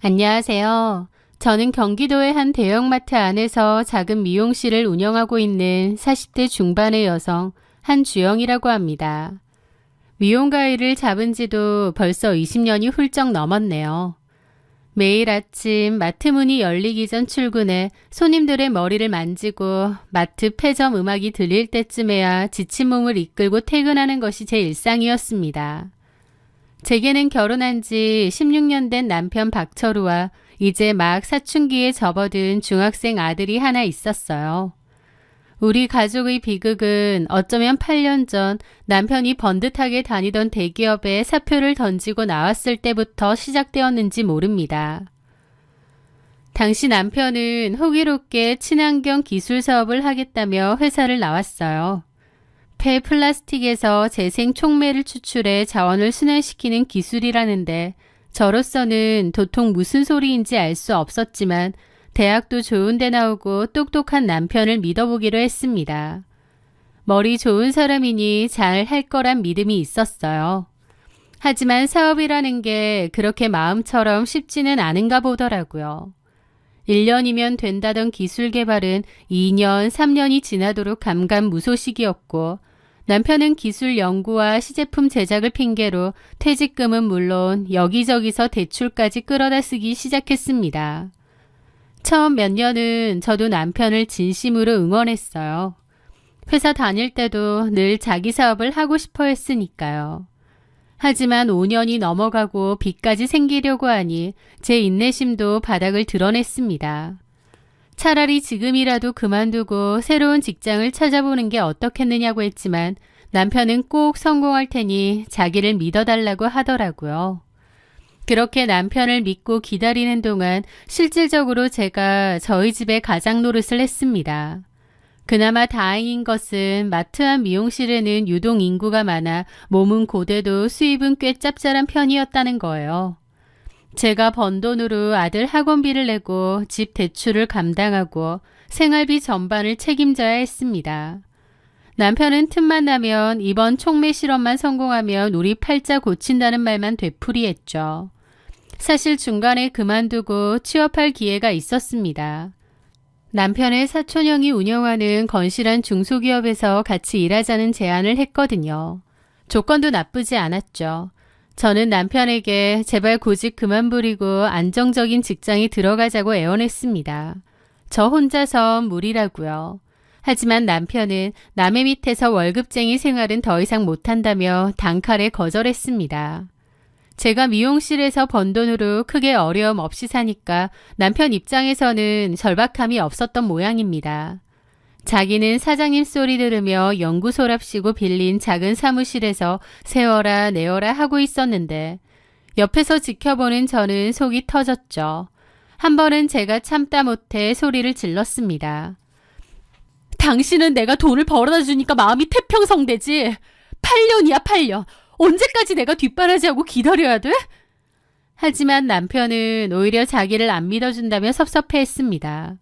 안녕하세요. 저는 경기도의 한 대형마트 안에서 작은 미용실을 운영하고 있는 40대 중반의 여성 한주영이라고 합니다. 미용 가위를 잡은 지도 벌써 20년이 훌쩍 넘었네요. 매일 아침 마트 문이 열리기 전 출근해 손님들의 머리를 만지고 마트 폐점 음악이 들릴 때쯤에야 지친 몸을 이끌고 퇴근하는 것이 제 일상이었습니다. 제게는 결혼한 지 16년 된 남편 박철우와 이제 막 사춘기에 접어든 중학생 아들이 하나 있었어요. 우리 가족의 비극은 어쩌면 8년 전 남편이 번듯하게 다니던 대기업에 사표를 던지고 나왔을 때부터 시작되었는지 모릅니다. 당시 남편은 호기롭게 친환경 기술 사업을 하겠다며 회사를 나왔어요. 폐 플라스틱에서 재생 촉매를 추출해 자원을 순환시키는 기술이라는데 저로서는 도통 무슨 소리인지 알 수 없었지만 대학도 좋은 데 나오고 똑똑한 남편을 믿어보기로 했습니다. 머리 좋은 사람이니 잘 할 거란 믿음이 있었어요. 하지만 사업이라는 게 그렇게 마음처럼 쉽지는 않은가 보더라고요. 1년이면 된다던 기술 개발은 2년, 3년이 지나도록 감감무소식이었고 남편은 기술 연구와 시제품 제작을 핑계로 퇴직금은 물론 여기저기서 대출까지 끌어다 쓰기 시작했습니다. 처음 몇 년은 저도 남편을 진심으로 응원했어요. 회사 다닐 때도 늘 자기 사업을 하고 싶어 했으니까요. 하지만 5년이 넘어가고 빚까지 생기려고 하니 제 인내심도 바닥을 드러냈습니다. 차라리 지금이라도 그만두고 새로운 직장을 찾아보는 게 어떻겠느냐고 했지만 남편은 꼭 성공할 테니 자기를 믿어달라고 하더라고요. 그렇게 남편을 믿고 기다리는 동안 실질적으로 제가 저희 집에 가장 노릇을 했습니다. 그나마 다행인 것은 마트 안 미용실에는 유동 인구가 많아 몸은 고대도 수입은 꽤 짭짤한 편이었다는 거예요. 제가 번 돈으로 아들 학원비를 내고 집 대출을 감당하고 생활비 전반을 책임져야 했습니다. 남편은 틈만 나면 이번 촉매 실험만 성공하면 우리 팔자 고친다는 말만 되풀이했죠. 사실 중간에 그만두고 취업할 기회가 있었습니다. 남편의 사촌형이 운영하는 건실한 중소기업에서 같이 일하자는 제안을 했거든요. 조건도 나쁘지 않았죠. 저는 남편에게 제발 고집 그만 부리고 안정적인 직장에 들어가자고 애원했습니다. 저 혼자서 무리라고요. 하지만 남편은 남의 밑에서 월급쟁이 생활은 더 이상 못한다며 단칼에 거절했습니다. 제가 미용실에서 번 돈으로 크게 어려움 없이 사니까 남편 입장에서는 절박함이 없었던 모양입니다. 자기는 사장님 소리 들으며 연구소랍시고 빌린 작은 사무실에서 세워라 내어라 하고 있었는데 옆에서 지켜보는 저는 속이 터졌죠. 한 번은 제가 참다 못해 소리를 질렀습니다. 당신은 내가 돈을 벌어다 주니까 마음이 태평성대지. 8년이야 8년. 언제까지 내가 뒷바라지하고 기다려야 돼? 하지만 남편은 오히려 자기를 안 믿어준다며 섭섭해했습니다.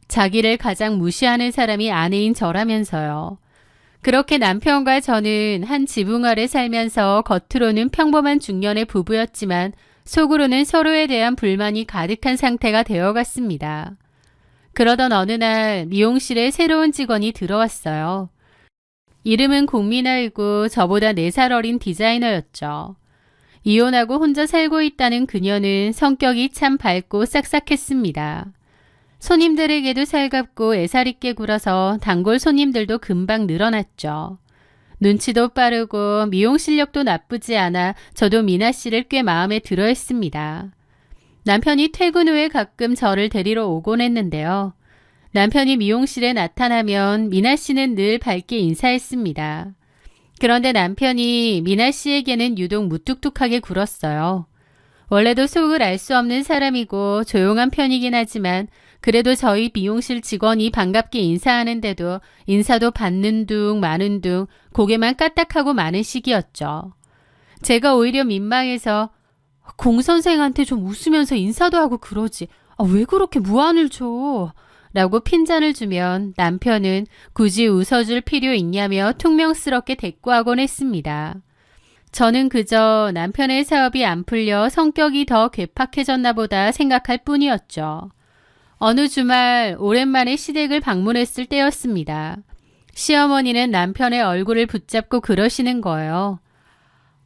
자기를 가장 무시하는 사람이 아내인 저라면서요. 그렇게 남편과 저는 한 지붕 아래 살면서 겉으로는 평범한 중년의 부부였지만 속으로는 서로에 대한 불만이 가득한 상태가 되어갔습니다. 그러던 어느 날 미용실에 새로운 직원이 들어왔어요. 이름은 공민아이고 저보다 4살 어린 디자이너였죠. 이혼하고 혼자 살고 있다는 그녀는 성격이 참 밝고 싹싹했습니다. 손님들에게도 살갑고 애살 있게 굴어서 단골 손님들도 금방 늘어났죠. 눈치도 빠르고 미용 실력도 나쁘지 않아 저도 미나 씨를 꽤 마음에 들어 했습니다. 남편이 퇴근 후에 가끔 저를 데리러 오곤 했는데요. 남편이 미용실에 나타나면 미나 씨는 늘 밝게 인사했습니다. 그런데 남편이 미나 씨에게는 유독 무뚝뚝하게 굴었어요. 원래도 속을 알 수 없는 사람이고 조용한 편이긴 하지만 그래도 저희 미용실 직원이 반갑게 인사하는데도 인사도 받는 둥 마는 둥 고개만 까딱하고 마는 시기였죠. 제가 오히려 민망해서 공 선생한테 좀 웃으면서 인사도 하고 그러지. 왜 그렇게 무안을 줘? 라고 핀잔을 주면 남편은 굳이 웃어줄 필요 있냐며 퉁명스럽게 대꾸하곤 했습니다. 저는 그저 남편의 사업이 안 풀려 성격이 더 괴팍해졌나 보다 생각할 뿐이었죠. 어느 주말 오랜만에 시댁을 방문했을 때였습니다. 시어머니는 남편의 얼굴을 붙잡고 그러시는 거예요.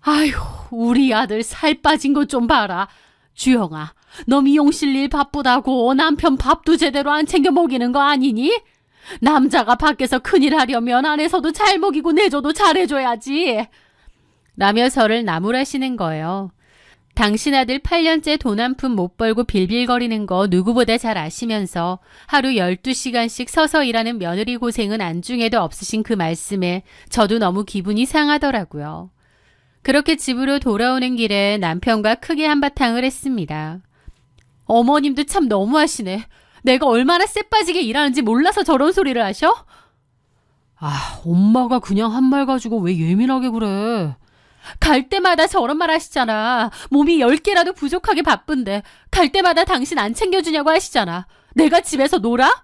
아휴, 우리 아들 살 빠진 거 좀 봐라. 주영아, 너 미용실 일 바쁘다고 남편 밥도 제대로 안 챙겨 먹이는 거 아니니? 남자가 밖에서 큰일 하려면 안에서도 잘 먹이고 내줘도 잘해줘야지. 라며 저를 나무라시는 거예요. 당신 아들 8년째 돈 한 푼 못 벌고 빌빌거리는 거 누구보다 잘 아시면서 하루 12시간씩 서서 일하는 며느리 고생은 안중에도 없으신 그 말씀에 저도 너무 기분이 상하더라고요. 그렇게 집으로 돌아오는 길에 남편과 크게 한바탕을 했습니다. 어머님도 참 너무하시네. 내가 얼마나 쎄빠지게 일하는지 몰라서 저런 소리를 하셔? 아, 엄마가 그냥 한 말 가지고 왜 예민하게 그래. 갈 때마다 저런 말 하시잖아. 몸이 10개라도 부족하게 바쁜데 갈 때마다 당신 안 챙겨주냐고 하시잖아. 내가 집에서 놀아?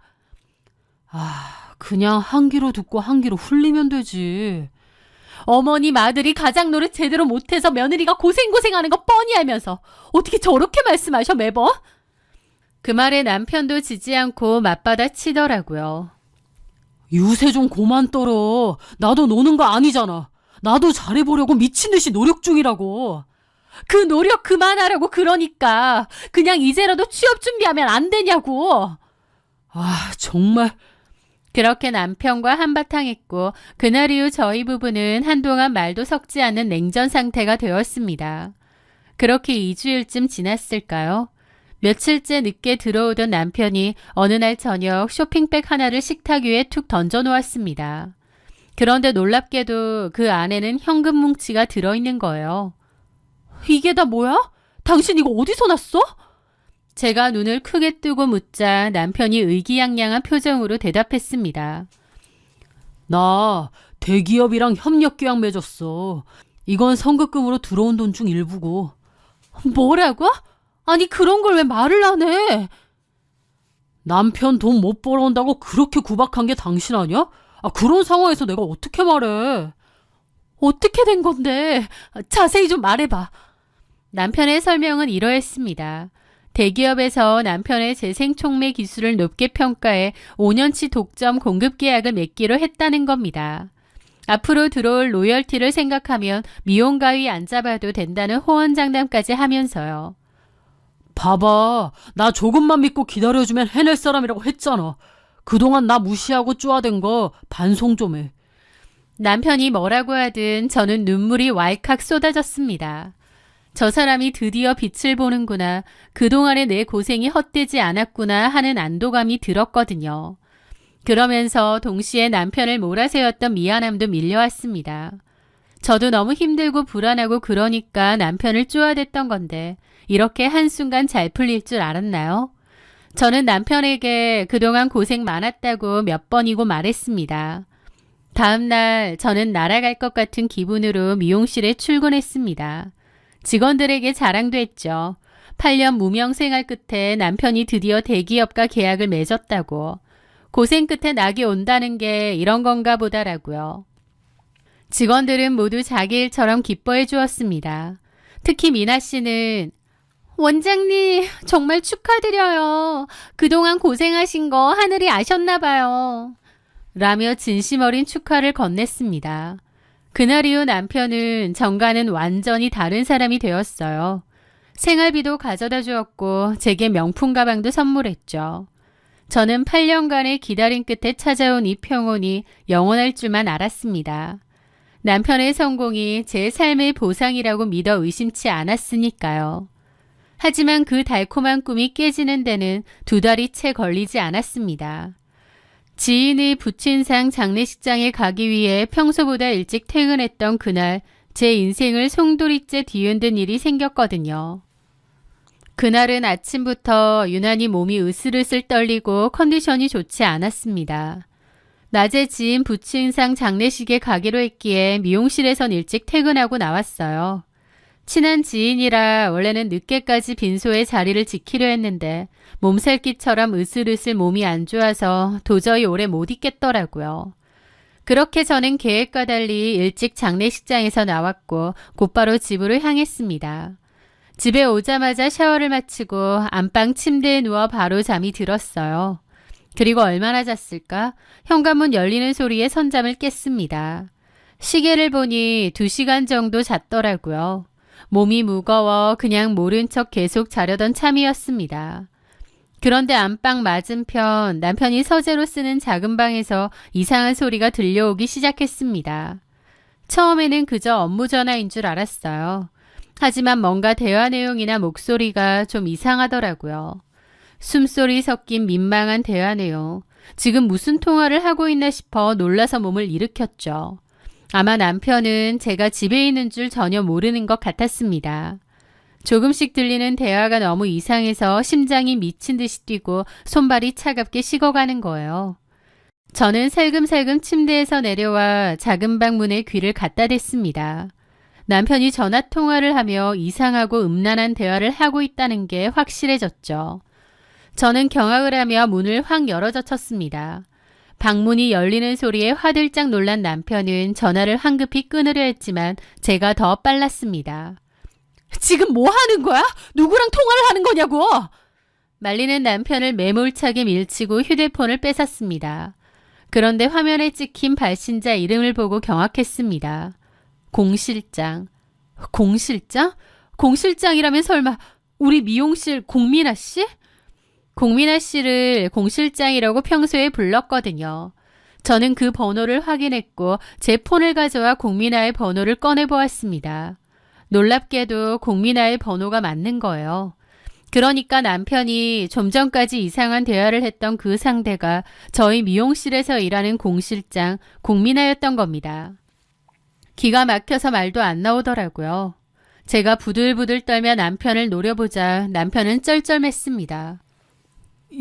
아, 그냥 한 귀로 듣고 한 귀로 흘리면 되지. 어머님 아들이 가장 노릇 제대로 못해서 며느리가 고생하는 거 뻔히 알면서 어떻게 저렇게 말씀하셔 매번? 그 말에 남편도 지지 않고 맞받아 치더라고요. 유세 좀 그만 떨어. 나도 노는 거 아니잖아. 나도 잘해보려고 미친 듯이 노력 중이라고. 그 노력 그만하라고 그러니까. 그냥 이제라도 취업 준비하면 안 되냐고. 아, 정말. 그렇게 남편과 한바탕 했고 그날 이후 저희 부부는 한동안 말도 섞지 않는 냉전 상태가 되었습니다. 그렇게 2주일쯤 지났을까요? 며칠째 늦게 들어오던 남편이 어느 날 저녁 쇼핑백 하나를 식탁 위에 툭 던져놓았습니다. 그런데 놀랍게도 그 안에는 현금 뭉치가 들어있는 거예요. 이게 다 뭐야? 당신 이거 어디서 났어? 제가 눈을 크게 뜨고 묻자 남편이 의기양양한 표정으로 대답했습니다. 나 대기업이랑 협력계약 맺었어. 이건 선급금으로 들어온 돈 중 일부고. 뭐라고? 아니 그런 걸 왜 말을 안 해? 남편 돈 못 벌어온다고 그렇게 구박한 게 당신 아니야? 아, 그런 상황에서 내가 어떻게 말해? 어떻게 된 건데? 자세히 좀 말해봐. 남편의 설명은 이러했습니다. 대기업에서 남편의 재생촉매 기술을 높게 평가해 5년치 독점 공급 계약을 맺기로 했다는 겁니다. 앞으로 들어올 로열티를 생각하면 미용 가위 안 잡아도 된다는 호언장담까지 하면서요. 봐봐, 나 조금만 믿고 기다려주면 해낼 사람이라고 했잖아. 그동안 나 무시하고 쪼아댄 거 반송 좀 해. 남편이 뭐라고 하든 저는 눈물이 왈칵 쏟아졌습니다. 저 사람이 드디어 빛을 보는구나. 그동안의 내 고생이 헛되지 않았구나 하는 안도감이 들었거든요. 그러면서 동시에 남편을 몰아세웠던 미안함도 밀려왔습니다. 저도 너무 힘들고 불안하고 그러니까 남편을 쪼아댔던 건데 이렇게 한순간 잘 풀릴 줄 알았나요? 저는 남편에게 그동안 고생 많았다고 몇 번이고 말했습니다. 다음 날 저는 날아갈 것 같은 기분으로 미용실에 출근했습니다. 직원들에게 자랑도 했죠. 8년 무명 생활 끝에 남편이 드디어 대기업과 계약을 맺었다고. 고생 끝에 낙이 온다는 게 이런 건가 보다라고요. 직원들은 모두 자기 일처럼 기뻐해 주었습니다. 특히 미나 씨는 원장님 정말 축하드려요. 그동안 고생하신 거 하늘이 아셨나 봐요. 라며 진심 어린 축하를 건넸습니다. 그날 이후 남편은 정과는 완전히 다른 사람이 되었어요. 생활비도 가져다 주었고 제게 명품 가방도 선물했죠. 저는 8년간의 기다림 끝에 찾아온 이 평온이 영원할 줄만 알았습니다. 남편의 성공이 제 삶의 보상이라고 믿어 의심치 않았으니까요. 하지만 그 달콤한 꿈이 깨지는 데는 2달이 채 걸리지 않았습니다. 지인의 부친상 장례식장에 가기 위해 평소보다 일찍 퇴근했던 그날 제 인생을 송두리째 뒤흔든 일이 생겼거든요. 그날은 아침부터 유난히 몸이 으슬으슬 떨리고 컨디션이 좋지 않았습니다. 낮에 지인 부친상 장례식에 가기로 했기에 미용실에선 일찍 퇴근하고 나왔어요. 친한 지인이라 원래는 늦게까지 빈소에 자리를 지키려 했는데 몸살기처럼 으슬으슬 몸이 안 좋아서 도저히 오래 못 있겠더라고요. 그렇게 저는 계획과 달리 일찍 장례식장에서 나왔고 곧바로 집으로 향했습니다. 집에 오자마자 샤워를 마치고 안방 침대에 누워 바로 잠이 들었어요. 그리고 얼마나 잤을까? 현관문 열리는 소리에 선잠을 깼습니다. 시계를 보니 2시간 정도 잤더라고요. 몸이 무거워 그냥 모른 척 계속 자려던 참이었습니다. 그런데 안방 맞은편 남편이 서재로 쓰는 작은 방에서 이상한 소리가 들려오기 시작했습니다. 처음에는 그저 업무 전화인 줄 알았어요. 하지만 뭔가 대화 내용이나 목소리가 좀 이상하더라고요. 숨소리 섞인 민망한 대화 내용. 지금 무슨 통화를 하고 있나 싶어 놀라서 몸을 일으켰죠. 아마 남편은 제가 집에 있는 줄 전혀 모르는 것 같았습니다. 조금씩 들리는 대화가 너무 이상해서 심장이 미친 듯이 뛰고 손발이 차갑게 식어가는 거예요. 저는 살금살금 침대에서 내려와 작은 방 문에 귀를 갖다 댔습니다. 남편이 전화통화를 하며 이상하고 음란한 대화를 하고 있다는 게 확실해졌죠. 저는 경악을 하며 문을 확 열어젖혔습니다. 방문이 열리는 소리에 화들짝 놀란 남편은 전화를 황급히 끊으려 했지만 제가 더 빨랐습니다. 지금 뭐 하는 거야? 누구랑 통화를 하는 거냐고! 말리는 남편을 매몰차게 밀치고 휴대폰을 뺏었습니다. 그런데 화면에 찍힌 발신자 이름을 보고 경악했습니다. 공실장. 공실장? 공실장이라면 설마 우리 미용실 공민아 씨? 공민아 씨를 공실장이라고 평소에 불렀거든요. 저는 그 번호를 확인했고 제 폰을 가져와 공민아의 번호를 꺼내보았습니다. 놀랍게도 공민아의 번호가 맞는 거예요. 그러니까 남편이 좀 전까지 이상한 대화를 했던 그 상대가 저희 미용실에서 일하는 공실장 공민아였던 겁니다. 기가 막혀서 말도 안 나오더라고요. 제가 부들부들 떨며 남편을 노려보자 남편은 쩔쩔맸습니다.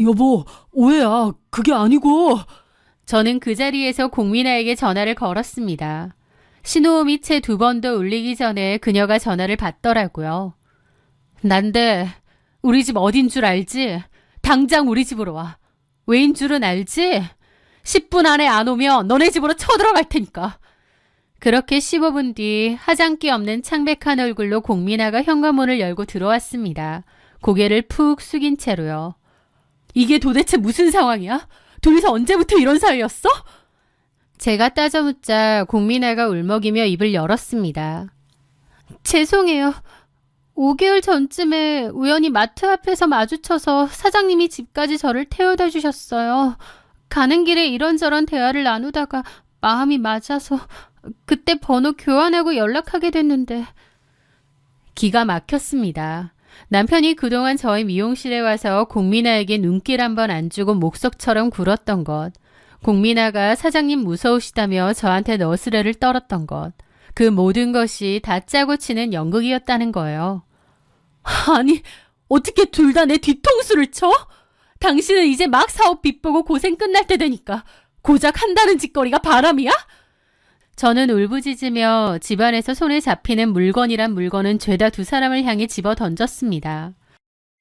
여보, 오해야. 그게 아니고. 저는 그 자리에서 공민아에게 전화를 걸었습니다. 신호음이 채 2번도 울리기 전에 그녀가 전화를 받더라고요. 난데 우리 집 어딘 줄 알지? 당장 우리 집으로 와. 왜인 줄은 알지? 10분 안에 안 오면 너네 집으로 쳐들어갈 테니까. 그렇게 15분 뒤 화장기 없는 창백한 얼굴로 공민아가 현관문을 열고 들어왔습니다. 고개를 푹 숙인 채로요. 이게 도대체 무슨 상황이야? 둘이서 언제부터 이런 사이였어? 제가 따져묻자 공민아가 울먹이며 입을 열었습니다. 죄송해요. 5개월 전쯤에 우연히 마트 앞에서 마주쳐서 사장님이 집까지 저를 태워다 주셨어요. 가는 길에 이런저런 대화를 나누다가 마음이 맞아서 그때 번호 교환하고 연락하게 됐는데. 기가 막혔습니다. 남편이 그동안 저희 미용실에 와서 공민아에게 눈길 한번 안 주고 목석처럼 굴었던 것, 공민아가 사장님 무서우시다며 저한테 너스레를 떨었던 것, 그 모든 것이 다 짜고 치는 연극이었다는 거예요. 아니, 어떻게 둘 다 내 뒤통수를 쳐? 당신은 이제 막 사업 빚보고 고생 끝날 때 되니까 고작 한다는 짓거리가 바람이야? 저는 울부짖으며 집안에서 손에 잡히는 물건이란 물건은 죄다 2사람을 향해 집어 던졌습니다.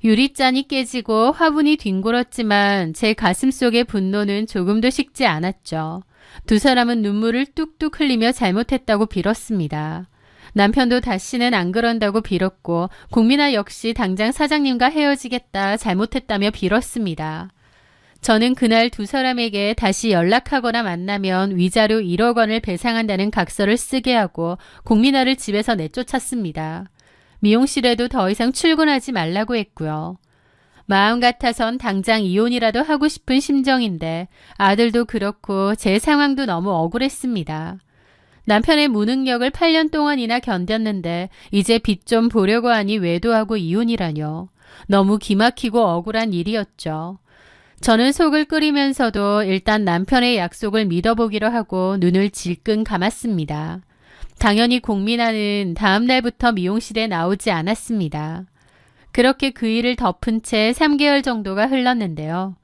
유리잔이 깨지고 화분이 뒹굴었지만 제 가슴 속의 분노는 조금도 식지 않았죠. 2사람은 눈물을 뚝뚝 흘리며 잘못했다고 빌었습니다. 남편도 다시는 안 그런다고 빌었고 공민아 역시 당장 사장님과 헤어지겠다 잘못했다며 빌었습니다. 저는 그날 2사람에게 다시 연락하거나 만나면 위자료 1억 원을 배상한다는 각서를 쓰게 하고 공민아를 집에서 내쫓았습니다. 미용실에도 더 이상 출근하지 말라고 했고요. 마음 같아선 당장 이혼이라도 하고 싶은 심정인데 아들도 그렇고 제 상황도 너무 억울했습니다. 남편의 무능력을 8년 동안이나 견뎠는데 이제 빚 좀 보려고 하니 외도하고 이혼이라뇨. 너무 기막히고 억울한 일이었죠. 저는 속을 끓이면서도 일단 남편의 약속을 믿어보기로 하고 눈을 질끈 감았습니다. 당연히 공민아는 다음 날부터 미용실에 나오지 않았습니다. 그렇게 그 일을 덮은 채 3개월 정도가 흘렀는데요.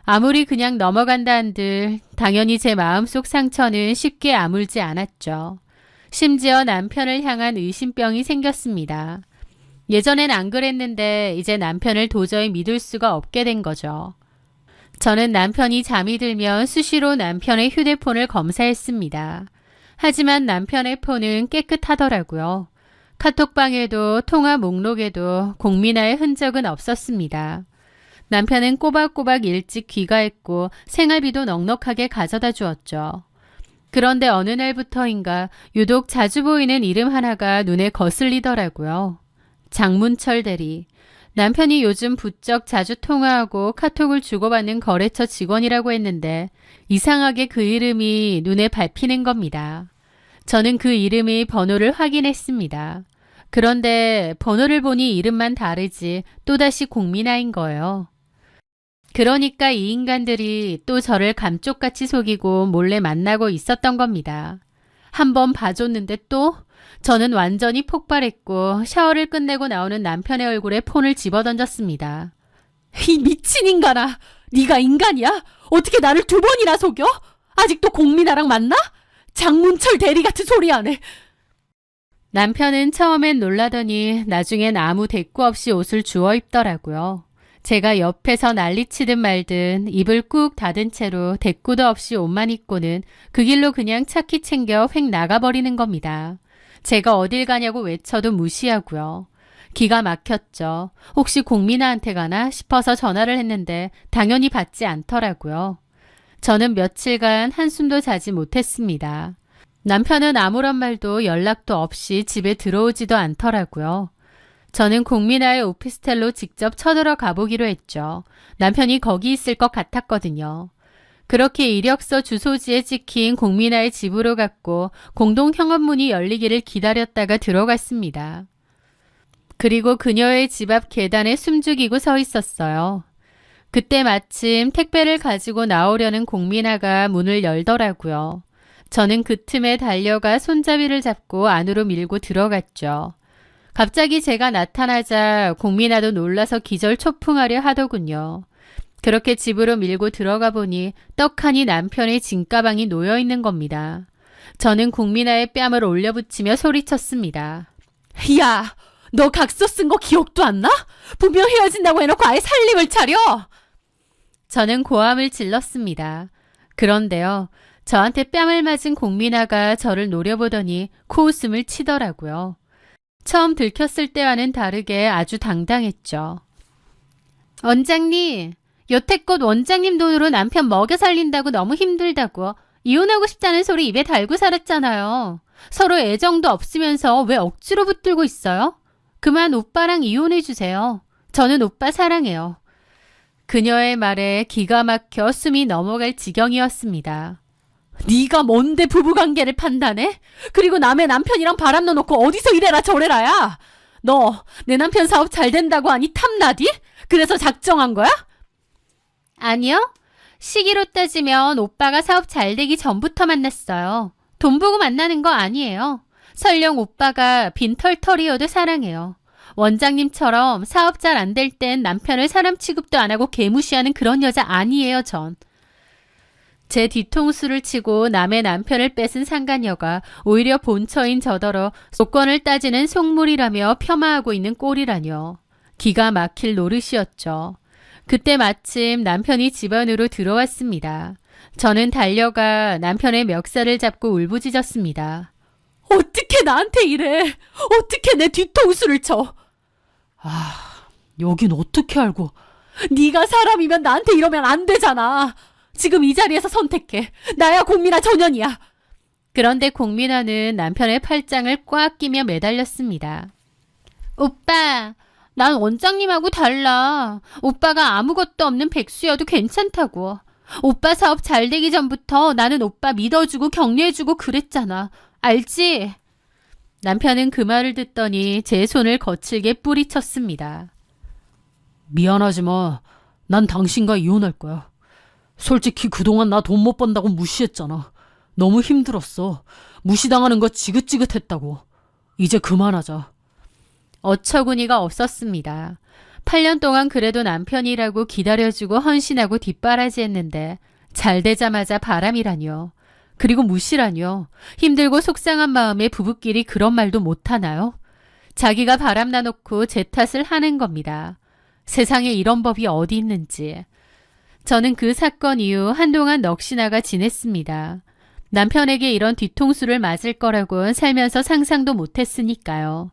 아무리 그냥 넘어간다 한들 당연히 제 마음속 상처는 쉽게 아물지 않았죠. 심지어 남편을 향한 의심병이 생겼습니다. 예전엔 안 그랬는데 이제 남편을 도저히 믿을 수가 없게 된 거죠. 저는 남편이 잠이 들면 수시로 남편의 휴대폰을 검사했습니다. 하지만 남편의 폰은 깨끗하더라고요. 카톡방에도 통화 목록에도 공민아의 흔적은 없었습니다. 남편은 꼬박꼬박 일찍 귀가했고 생활비도 넉넉하게 가져다 주었죠. 그런데 어느 날부터인가 유독 자주 보이는 이름 하나가 눈에 거슬리더라고요. 장문철 대리. 남편이 요즘 부쩍 자주 통화하고 카톡을 주고받는 거래처 직원이라고 했는데 이상하게 그 이름이 눈에 밟히는 겁니다. 저는 그 이름의 번호를 확인했습니다. 그런데 번호를 보니 이름만 다르지 또다시 공민아인 거예요. 그러니까 이 인간들이 또 저를 감쪽같이 속이고 몰래 만나고 있었던 겁니다. 한번 봐줬는데 또 저는 완전히 폭발했고 샤워를 끝내고 나오는 남편의 얼굴에 폰을 집어던졌습니다. 이 미친 인간아! 네가 인간이야? 어떻게 나를 2번이나 속여? 아직도 공민아랑 만나? 장문철 대리 같은 소리 안 해. 남편은 처음엔 놀라더니 나중엔 아무 대꾸 없이 옷을 주워 입더라고요. 제가 옆에서 난리치든 말든 입을 꾹 닫은 채로 대꾸도 없이 옷만 입고는 그 길로 그냥 차키 챙겨 휙 나가버리는 겁니다. 제가 어딜 가냐고 외쳐도 무시하고요. 기가 막혔죠. 혹시 공민아한테 가나 싶어서 전화를 했는데 당연히 받지 않더라고요. 저는 며칠간 한숨도 자지 못했습니다. 남편은 아무런 말도 연락도 없이 집에 들어오지도 않더라고요. 저는 공민아의 오피스텔로 직접 쳐들어 가보기로 했죠. 남편이 거기 있을 것 같았거든요. 그렇게 이력서 주소지에 찍힌 공민아의 집으로 갔고 공동 현관문이 열리기를 기다렸다가 들어갔습니다. 그리고 그녀의 집 앞 계단에 숨죽이고 서 있었어요. 그때 마침 택배를 가지고 나오려는 공민아가 문을 열더라고요. 저는 그 틈에 달려가 손잡이를 잡고 안으로 밀고 들어갔죠. 갑자기 제가 나타나자 공민아도 놀라서 기절초풍하려 하더군요. 그렇게 집으로 밀고 들어가 보니 떡하니 남편의 짐가방이 놓여 있는 겁니다. 저는 공민아의 뺨을 올려붙이며 소리쳤습니다. 야! 너 각서 쓴 거 기억도 안 나? 분명 헤어진다고 해놓고 아예 살림을 차려! 저는 고함을 질렀습니다. 그런데요. 저한테 뺨을 맞은 공민아가 저를 노려보더니 코웃음을 치더라고요. 처음 들켰을 때와는 다르게 아주 당당했죠. 원장님, 여태껏 원장님 돈으로 남편 먹여 살린다고 너무 힘들다고 이혼하고 싶다는 소리 입에 달고 살았잖아요. 서로 애정도 없으면서 왜 억지로 붙들고 있어요? 그만 오빠랑 이혼해주세요. 저는 오빠 사랑해요. 그녀의 말에 기가 막혀 숨이 넘어갈 지경이었습니다. 네가 뭔데 부부관계를 판단해? 그리고 남의 남편이랑 바람 넣어놓고 어디서 이래라 저래라야? 너 내 남편 사업 잘 된다고 하니 탐나디? 그래서 작정한 거야? 아니요. 시기로 따지면 오빠가 사업 잘 되기 전부터 만났어요. 돈 보고 만나는 거 아니에요. 설령 오빠가 빈털터리여도 사랑해요. 원장님처럼 사업 잘 안 될 땐 남편을 사람 취급도 안 하고 개무시하는 그런 여자 아니에요, 전. 제 뒤통수를 치고 남의 남편을 뺏은 상간녀가 오히려 본처인 저더러 조건을 따지는 속물이라며 폄하하고 있는 꼴이라뇨. 기가 막힐 노릇이었죠. 그때 마침 남편이 집 안으로 들어왔습니다. 저는 달려가 남편의 멱살을 잡고 울부짖었습니다. 어떻게 나한테 이래? 어떻게 내 뒤통수를 쳐? 여긴 어떻게 알고? 네가 사람이면 나한테 이러면 안 되잖아. 지금 이 자리에서 선택해. 나야 공민아 전현이야. 그런데 공민아는 남편의 팔짱을 꽉 끼며 매달렸습니다. 오빠, 난 원장님하고 달라. 오빠가 아무것도 없는 백수여도 괜찮다고. 오빠 사업 잘 되기 전부터 나는 오빠 믿어주고 격려해주고 그랬잖아. 알지? 남편은 그 말을 듣더니 제 손을 거칠게 뿌리쳤습니다. 미안하지만 난 당신과 이혼할 거야. 솔직히 그동안 나 돈 못 번다고 무시했잖아. 너무 힘들었어. 무시당하는 거 지긋지긋했다고. 이제 그만하자. 어처구니가 없었습니다. 8년 동안 그래도 남편이라고 기다려주고 헌신하고 뒷바라지했는데 잘 되자마자 바람이라뇨. 그리고 무시라뇨. 힘들고 속상한 마음에 부부끼리 그런 말도 못하나요? 자기가 바람나놓고 제 탓을 하는 겁니다. 세상에 이런 법이 어디 있는지. 저는 그 사건 이후 한동안 넋이나가 지냈습니다. 남편에게 이런 뒤통수를 맞을 거라고는 살면서 상상도 못했으니까요.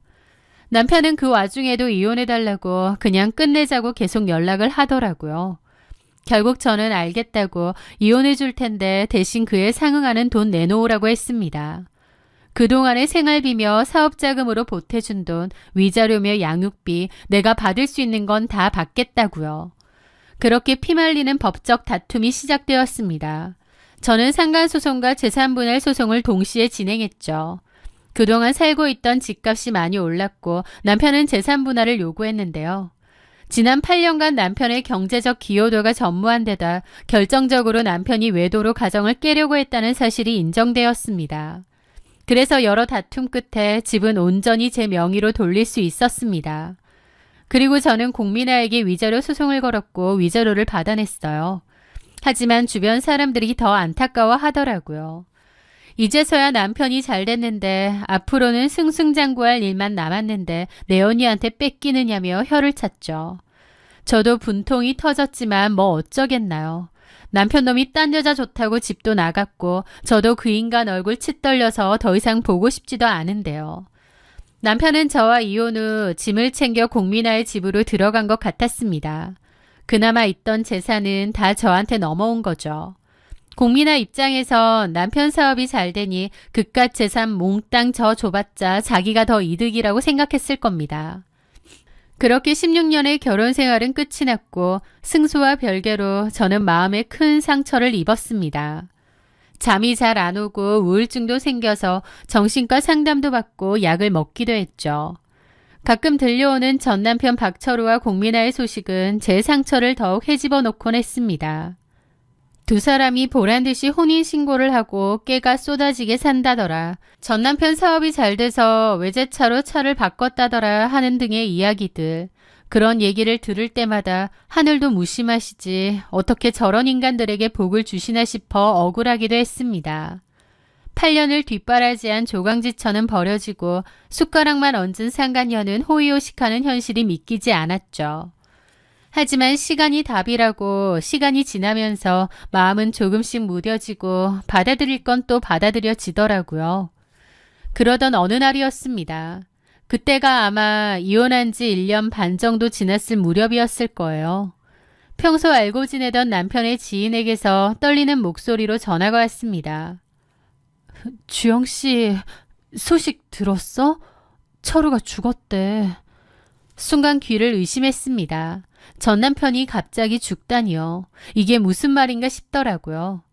남편은 그 와중에도 이혼해달라고 그냥 끝내자고 계속 연락을 하더라고요. 결국 저는 알겠다고 이혼해 줄 텐데 대신 그에 상응하는 돈 내놓으라고 했습니다. 그동안의 생활비며 사업자금으로 보태준 돈, 위자료며 양육비, 내가 받을 수 있는 건 다 받겠다고요. 그렇게 피말리는 법적 다툼이 시작되었습니다. 저는 상간소송과 재산분할 소송을 동시에 진행했죠. 그동안 살고 있던 집값이 많이 올랐고 남편은 재산분할을 요구했는데요. 지난 8년간 남편의 경제적 기여도가 전무한 데다 결정적으로 남편이 외도로 가정을 깨려고 했다는 사실이 인정되었습니다. 그래서 여러 다툼 끝에 집은 온전히 제 명의로 돌릴 수 있었습니다. 그리고 저는 공민아에게 위자료 소송을 걸었고 위자료를 받아냈어요. 하지만 주변 사람들이 더 안타까워 하더라고요. 이제서야 남편이 잘 됐는데 앞으로는 승승장구할 일만 남았는데 내 언니한테 뺏기느냐며 혀를 찼죠. 저도 분통이 터졌지만 뭐 어쩌겠나요. 남편 놈이 딴 여자 좋다고 집도 나갔고 저도 그 인간 얼굴 치떨려서 더 이상 보고 싶지도 않은데요. 남편은 저와 이혼 후 짐을 챙겨 공민아의 집으로 들어간 것 같았습니다. 그나마 있던 재산은 다 저한테 넘어온 거죠. 공민아 입장에선 남편 사업이 잘 되니 그깟 재산 몽땅 저 줘봤자 자기가 더 이득이라고 생각했을 겁니다. 그렇게 16년의 결혼 생활은 끝이 났고 승수와 별개로 저는 마음에 큰 상처를 입었습니다. 잠이 잘 안 오고 우울증도 생겨서 정신과 상담도 받고 약을 먹기도 했죠. 가끔 들려오는 전 남편 박철우와 공민아의 소식은 제 상처를 더욱 헤집어 놓곤 했습니다. 두 사람이 보란듯이 혼인신고를 하고 깨가 쏟아지게 산다더라. 전 남편 사업이 잘 돼서 외제차로 차를 바꿨다더라 하는 등의 이야기들. 그런 얘기를 들을 때마다 하늘도 무심하시지 어떻게 저런 인간들에게 복을 주시나 싶어 억울하기도 했습니다. 8년을 뒷바라지한 조강지처는 버려지고 숟가락만 얹은 상간녀는 호의호식하는 현실이 믿기지 않았죠. 하지만 시간이 답이라고 시간이 지나면서 마음은 조금씩 무뎌지고 받아들일 건 또 받아들여지더라고요. 그러던 어느 날이었습니다. 그때가 아마 이혼한 지 1년 반 정도 지났을 무렵이었을 거예요. 평소 알고 지내던 남편의 지인에게서 떨리는 목소리로 전화가 왔습니다. 주영씨, 소식 들었어? 철우가 죽었대. 순간 귀를 의심했습니다. 전 남편이 갑자기 죽다니요. 이게 무슨 말인가 싶더라고요.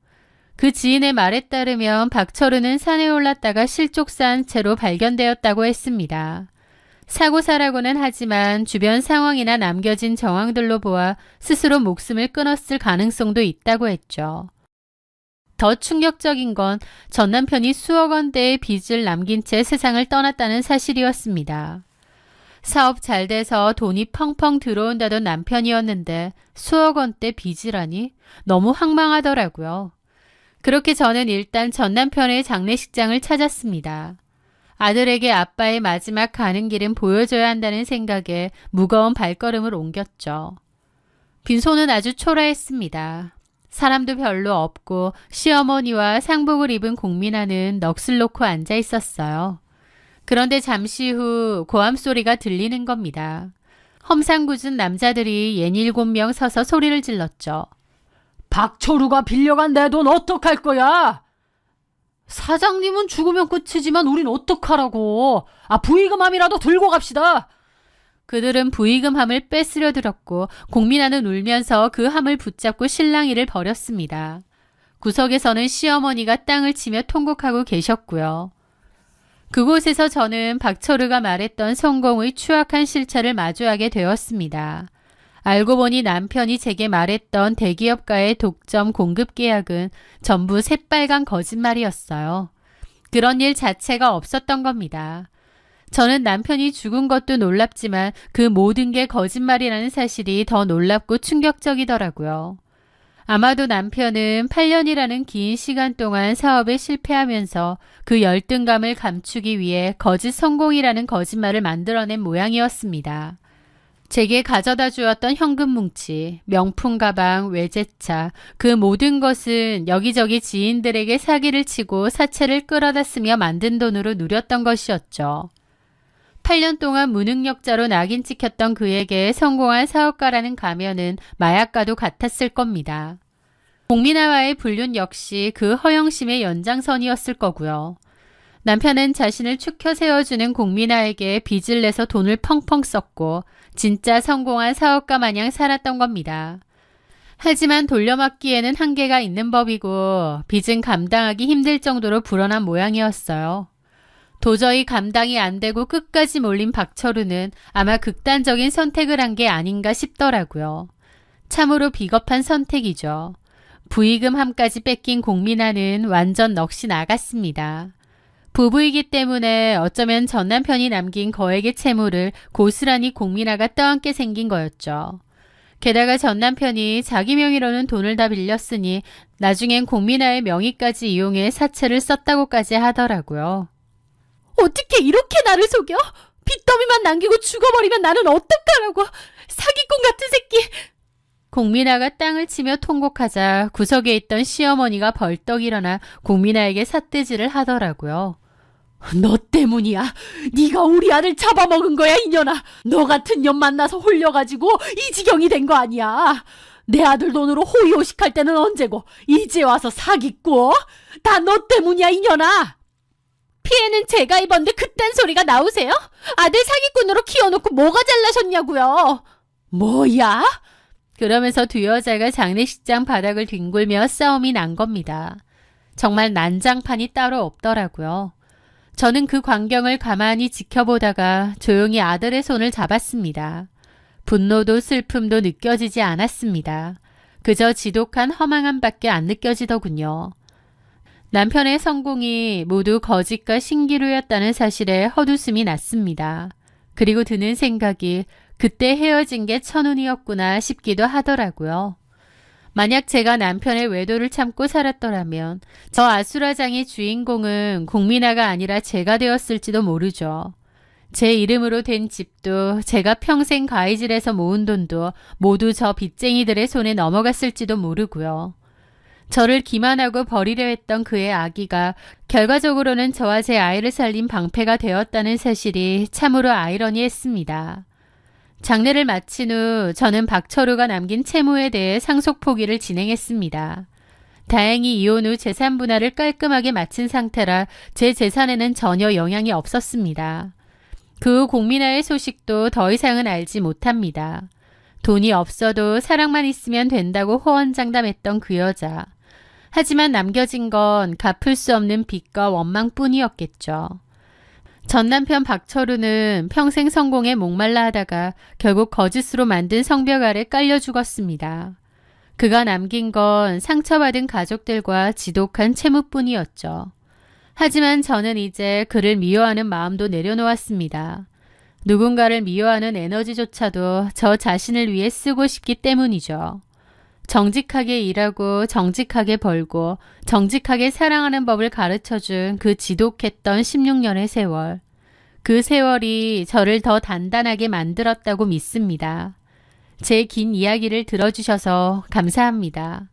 그 지인의 말에 따르면 박철우는 산에 올랐다가 실족사한 채로 발견되었다고 했습니다. 사고사라고는 하지만 주변 상황이나 남겨진 정황들로 보아 스스로 목숨을 끊었을 가능성도 있다고 했죠. 더 충격적인 건 전 남편이 수억 원대의 빚을 남긴 채 세상을 떠났다는 사실이었습니다. 사업 잘 돼서 돈이 펑펑 들어온다던 남편이었는데 수억 원대 빚이라니 너무 황망하더라고요. 그렇게 저는 일단 전 남편의 장례식장을 찾았습니다. 아들에게 아빠의 마지막 가는 길은 보여줘야 한다는 생각에 무거운 발걸음을 옮겼죠. 빈소는 아주 초라했습니다. 사람도 별로 없고 시어머니와 상복을 입은 공민아는 넋을 놓고 앉아 있었어요. 그런데 잠시 후 고함 소리가 들리는 겁니다. 험상궂은 남자들이 67명 서서 소리를 질렀죠. 박철우가 빌려간 내 돈 어떡할 거야? 사장님은 죽으면 끝이지만 우린 어떡하라고. 부의금함이라도 들고 갑시다. 그들은 부의금함을 뺏으려 들었고 공민아는 울면서 그 함을 붙잡고 실랑이를 벌였습니다. 구석에서는 시어머니가 땅을 치며 통곡하고 계셨고요. 그곳에서 저는 박철우가 말했던 성공의 추악한 실체를 마주하게 되었습니다. 알고 보니 남편이 제게 말했던 대기업과의 독점 공급 계약은 전부 새빨간 거짓말이었어요. 그런 일 자체가 없었던 겁니다. 저는 남편이 죽은 것도 놀랍지만 그 모든 게 거짓말이라는 사실이 더 놀랍고 충격적이더라고요. 아마도 남편은 8년이라는 긴 시간 동안 사업에 실패하면서 그 열등감을 감추기 위해 거짓 성공이라는 거짓말을 만들어낸 모양이었습니다. 제게 가져다 주었던 현금 뭉치, 명품 가방, 외제차, 그 모든 것은 여기저기 지인들에게 사기를 치고 사채를 끌어다 쓰며 만든 돈으로 누렸던 것이었죠. 8년 동안 무능력자로 낙인 찍혔던 그에게 성공한 사업가라는 가면은 마약과도 같았을 겁니다. 공민아와의 불륜 역시 그 허영심의 연장선이었을 거고요. 남편은 자신을 추켜 세워주는 공민아에게 빚을 내서 돈을 펑펑 썼고 진짜 성공한 사업가 마냥 살았던 겁니다. 하지만 돌려막기에는 한계가 있는 법이고 빚은 감당하기 힘들 정도로 불어난 모양이었어요. 도저히 감당이 안 되고 끝까지 몰린 박철우는 아마 극단적인 선택을 한 게 아닌가 싶더라고요. 참으로 비겁한 선택이죠. 부의금 함까지 뺏긴 공민아는 완전 넋이 나갔습니다. 부부이기 때문에 어쩌면 전 남편이 남긴 거액의 채무를 고스란히 공민아가 떠안게 생긴 거였죠. 게다가 전 남편이 자기 명의로는 돈을 다 빌렸으니 나중엔 공민아의 명의까지 이용해 사채를 썼다고까지 하더라고요. 어떻게 이렇게 나를 속여? 빚더미만 남기고 죽어버리면 나는 어떡하라고. 사기꾼 같은 새끼. 공민아가 땅을 치며 통곡하자 구석에 있던 시어머니가 벌떡 일어나 공민아에게 삿대질을 하더라고요. 너 때문이야. 네가 우리 아들 잡아먹은 거야, 이년아. 너 같은 년 만나서 홀려가지고 이 지경이 된 거 아니야. 내 아들 돈으로 호의호식할 때는 언제고 이제 와서 사기꾼? 다 너 때문이야, 이년아. 피해는 제가 입었는데 그딴 소리가 나오세요? 아들 사기꾼으로 키워놓고 뭐가 잘나셨냐고요. 뭐야? 그러면서 두 여자가 장례식장 바닥을 뒹굴며 싸움이 난 겁니다. 정말 난장판이 따로 없더라고요. 저는 그 광경을 가만히 지켜보다가 조용히 아들의 손을 잡았습니다. 분노도 슬픔도 느껴지지 않았습니다. 그저 지독한 허망함밖에 안 느껴지더군요. 남편의 성공이 모두 거짓과 신기루였다는 사실에 헛웃음이 났습니다. 그리고 드는 생각이 그때 헤어진 게 천운이었구나 싶기도 하더라고요. 만약 제가 남편의 외도를 참고 살았더라면 저 아수라장의 주인공은 공민아가 아니라 제가 되었을지도 모르죠. 제 이름으로 된 집도 제가 평생 가위질해서 모은 돈도 모두 저 빚쟁이들의 손에 넘어갔을지도 모르고요. 저를 기만하고 버리려 했던 그의 아기가 결과적으로는 저와 제 아이를 살린 방패가 되었다는 사실이 참으로 아이러니했습니다. 장례를 마친 후 저는 박철우가 남긴 채무에 대해 상속 포기를 진행했습니다. 다행히 이혼 후 재산 분할을 깔끔하게 마친 상태라 제 재산에는 전혀 영향이 없었습니다. 그 후 공민아의 소식도 더 이상은 알지 못합니다. 돈이 없어도 사랑만 있으면 된다고 호언장담했던 그 여자. 하지만 남겨진 건 갚을 수 없는 빚과 원망뿐이었겠죠. 전 남편 박철우는 평생 성공에 목말라 하다가 결국 거짓으로 만든 성벽 아래 깔려 죽었습니다. 그가 남긴 건 상처받은 가족들과 지독한 채무뿐이었죠. 하지만 저는 이제 그를 미워하는 마음도 내려놓았습니다. 누군가를 미워하는 에너지조차도 저 자신을 위해 쓰고 싶기 때문이죠. 정직하게 일하고 정직하게 벌고 정직하게 사랑하는 법을 가르쳐준 그 지독했던 16년의 세월. 그 세월이 저를 더 단단하게 만들었다고 믿습니다. 제 긴 이야기를 들어주셔서 감사합니다.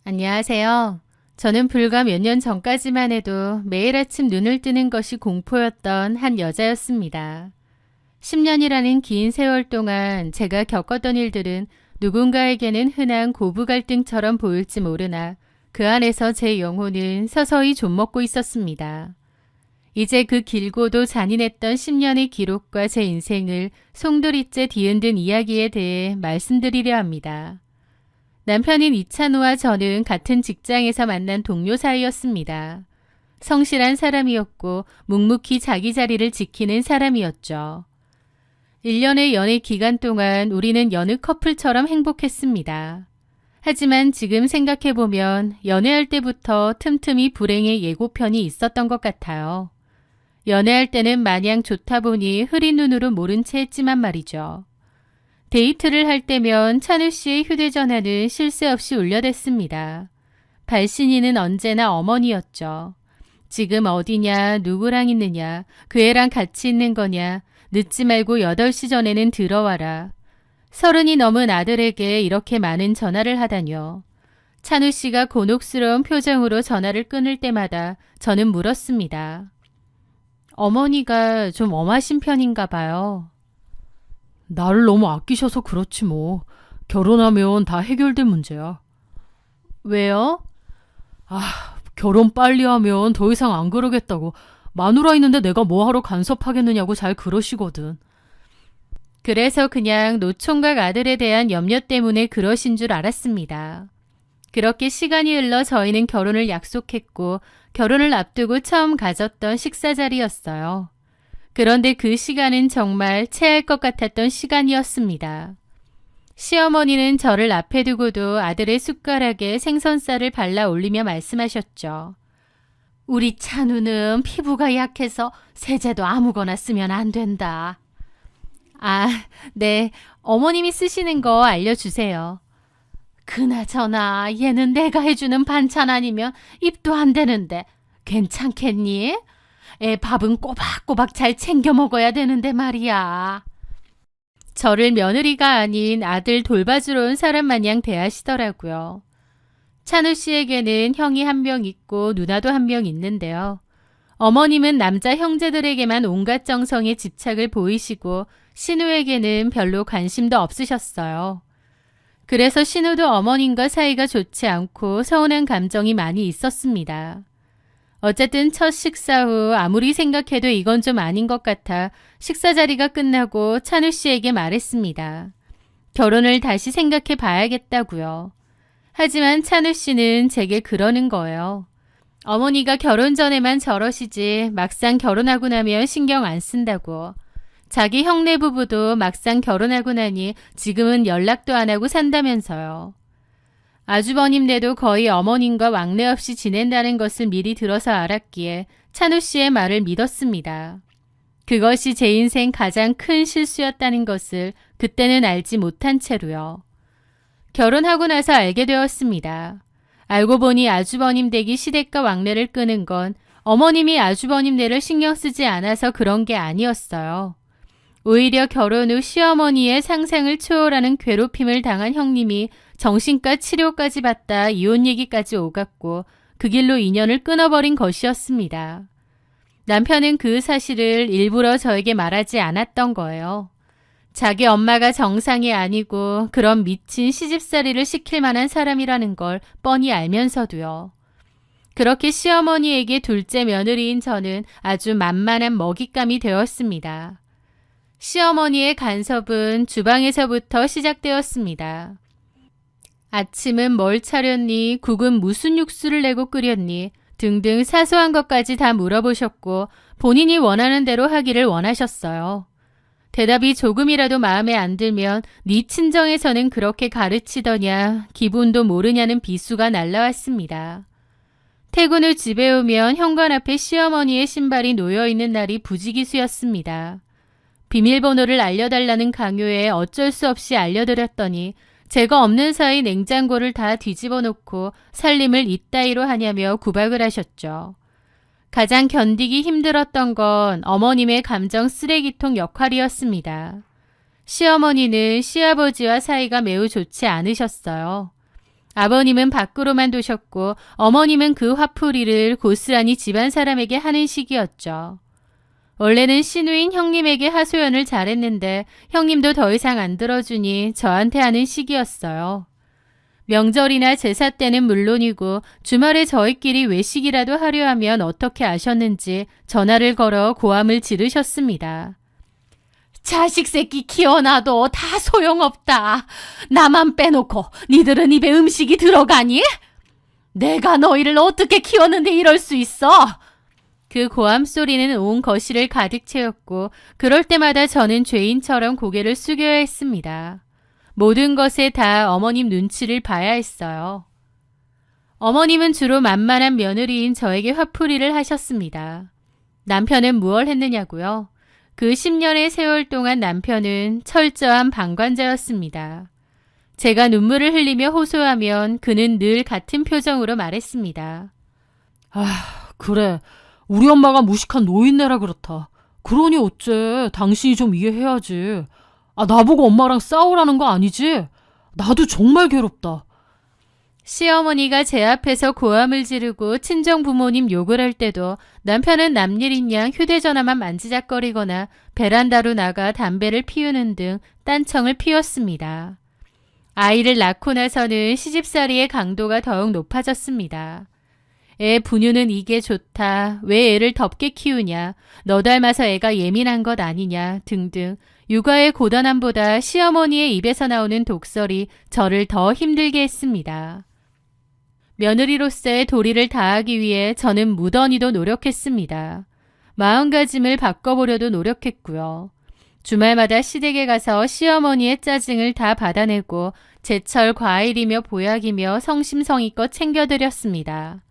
안녕하세요. 저는 불과 몇 년 전까지만 해도 매일 아침 눈을 뜨는 것이 공포였던 한 여자였습니다. 10년이라는 긴 세월 동안 제가 겪었던 일들은 누군가에게는 흔한 고부 갈등처럼 보일지 모르나 그 안에서 제 영혼은 서서히 좀먹고 있었습니다. 이제 그 길고도 잔인했던 10년의 기록과 제 인생을 송두리째 뒤흔든 이야기에 대해 말씀드리려 합니다. 남편인 이찬우와 저는 같은 직장에서 만난 동료 사이였습니다. 성실한 사람이었고 묵묵히 자기 자리를 지키는 사람이었죠. 1년의 연애 기간 동안 우리는 여느 커플처럼 행복했습니다. 하지만 지금 생각해보면 연애할 때부터 틈틈이 불행의 예고편이 있었던 것 같아요. 연애할 때는 마냥 좋다 보니 흐린 눈으로 모른 채 했지만 말이죠. 데이트를 할 때면 찬우 씨의 휴대전화는 쉴 새 없이 울려댔습니다. 발신인은 언제나 어머니였죠. 지금 어디냐, 누구랑 있느냐, 그 애랑 같이 있는 거냐, 늦지 말고 8시 전에는 들어와라. 30이 넘은 아들에게 이렇게 많은 전화를 하다뇨. 찬우 씨가 곤혹스러운 표정으로 전화를 끊을 때마다 저는 물었습니다. 어머니가 좀 엄하신 편인가 봐요. 나를 너무 아끼셔서 그렇지 뭐. 결혼하면 다 해결될 문제야. 왜요? 결혼 빨리 하면 더 이상 안 그러겠다고. 마누라 있는데 내가 뭐하러 간섭하겠느냐고 잘 그러시거든. 그래서 그냥 노총각 아들에 대한 염려 때문에 그러신 줄 알았습니다. 그렇게 시간이 흘러 저희는 결혼을 약속했고 결혼을 앞두고 처음 가졌던 식사 자리였어요. 그런데 그 시간은 정말 체할 것 같았던 시간이었습니다. 시어머니는 저를 앞에 두고도 아들의 숟가락에 생선살을 발라 올리며 말씀하셨죠. 우리 찬우는 피부가 약해서 세제도 아무거나 쓰면 안 된다. 네. 어머님이 쓰시는 거 알려주세요. 그나저나 얘는 내가 해주는 반찬 아니면 입도 안 되는데 괜찮겠니? 애 밥은 꼬박꼬박 잘 챙겨 먹어야 되는데 말이야. 저를 며느리가 아닌 아들 돌봐주러 온 사람 마냥 대하시더라고요. 찬우 씨에게는 형이 한 명 있고 누나도 한 명 있는데요. 어머님은 남자 형제들에게만 온갖 정성에 집착을 보이시고 신우에게는 별로 관심도 없으셨어요. 그래서 신우도 어머님과 사이가 좋지 않고 서운한 감정이 많이 있었습니다. 어쨌든 첫 식사 후 아무리 생각해도 이건 좀 아닌 것 같아 식사 자리가 끝나고 찬우 씨에게 말했습니다. 결혼을 다시 생각해 봐야겠다고요. 하지만 찬우 씨는 제게 그러는 거예요. 어머니가 결혼 전에만 저러시지 막상 결혼하고 나면 신경 안 쓴다고. 자기 형네 부부도 막상 결혼하고 나니 지금은 연락도 안 하고 산다면서요. 아주버님네도 거의 어머님과 왕래 없이 지낸다는 것을 미리 들어서 알았기에 찬우 씨의 말을 믿었습니다. 그것이 제 인생 가장 큰 실수였다는 것을 그때는 알지 못한 채로요. 결혼하고 나서 알게 되었습니다. 알고 보니 아주버님 댁이 시댁과 왕래를 끄는 건 어머님이 아주버님네를 신경 쓰지 않아서 그런 게 아니었어요. 오히려 결혼 후 시어머니의 상상을 초월하는 괴롭힘을 당한 형님이 정신과 치료까지 받다 이혼 얘기까지 오갔고 그 길로 인연을 끊어버린 것이었습니다. 남편은 그 사실을 일부러 저에게 말하지 않았던 거예요. 자기 엄마가 정상이 아니고 그런 미친 시집살이를 시킬 만한 사람이라는 걸 뻔히 알면서도요. 그렇게 시어머니에게 둘째 며느리인 저는 아주 만만한 먹잇감이 되었습니다. 시어머니의 간섭은 주방에서부터 시작되었습니다. 아침은 뭘 차렸니? 국은 무슨 육수를 내고 끓였니? 등등 사소한 것까지 다 물어보셨고 본인이 원하는 대로 하기를 원하셨어요. 대답이 조금이라도 마음에 안 들면 네 친정에서는 그렇게 가르치더냐 기분도 모르냐는 비수가 날라왔습니다. 퇴근 후 집에 오면 현관 앞에 시어머니의 신발이 놓여있는 날이 부지기수였습니다. 비밀번호를 알려달라는 강요에 어쩔 수 없이 알려드렸더니 제가 없는 사이 냉장고를 다 뒤집어 놓고 살림을 이따위로 하냐며 구박을 하셨죠. 가장 견디기 힘들었던 건 어머님의 감정 쓰레기통 역할이었습니다. 시어머니는 시아버지와 사이가 매우 좋지 않으셨어요. 아버님은 밖으로만 두셨고 어머님은 그 화풀이를 고스란히 집안 사람에게 하는 식이었죠. 원래는 신우인 형님에게 하소연을 잘했는데 형님도 더 이상 안 들어주니 저한테 하는 식이었어요. 명절이나 제사 때는 물론이고 주말에 저희끼리 외식이라도 하려 하면 어떻게 아셨는지 전화를 걸어 고함을 지르셨습니다. 자식 새끼 키워놔도 다 소용없다. 나만 빼놓고 니들은 입에 음식이 들어가니? 내가 너희를 어떻게 키웠는데 이럴 수 있어? 그 고함 소리는 온 거실을 가득 채웠고 그럴 때마다 저는 죄인처럼 고개를 숙여야 했습니다. 모든 것에 다 어머님 눈치를 봐야 했어요. 어머님은 주로 만만한 며느리인 저에게 화풀이를 하셨습니다. 남편은 무얼 했느냐고요? 그 10년의 세월 동안 남편은 철저한 방관자였습니다. 제가 눈물을 흘리며 호소하면 그는 늘 같은 표정으로 말했습니다. 그래. 우리 엄마가 무식한 노인네라 그렇다. 그러니 어째 당신이 좀 이해해야지. 나보고 엄마랑 싸우라는 거 아니지? 나도 정말 괴롭다. 시어머니가 제 앞에서 고함을 지르고 친정 부모님 욕을 할 때도 남편은 남일인 양 휴대전화만 만지작거리거나 베란다로 나가 담배를 피우는 등 딴청을 피웠습니다. 아이를 낳고 나서는 시집살이의 강도가 더욱 높아졌습니다. 애 분유는 이게 좋다, 왜 애를 덥게 키우냐, 너 닮아서 애가 예민한 것 아니냐 등등 육아의 고단함보다 시어머니의 입에서 나오는 독설이 저를 더 힘들게 했습니다. 며느리로서의 도리를 다하기 위해 저는 무던히도 노력했습니다. 마음가짐을 바꿔보려도 노력했고요. 주말마다 시댁에 가서 시어머니의 짜증을 다 받아내고 제철 과일이며 보약이며 성심성의껏 챙겨드렸습니다.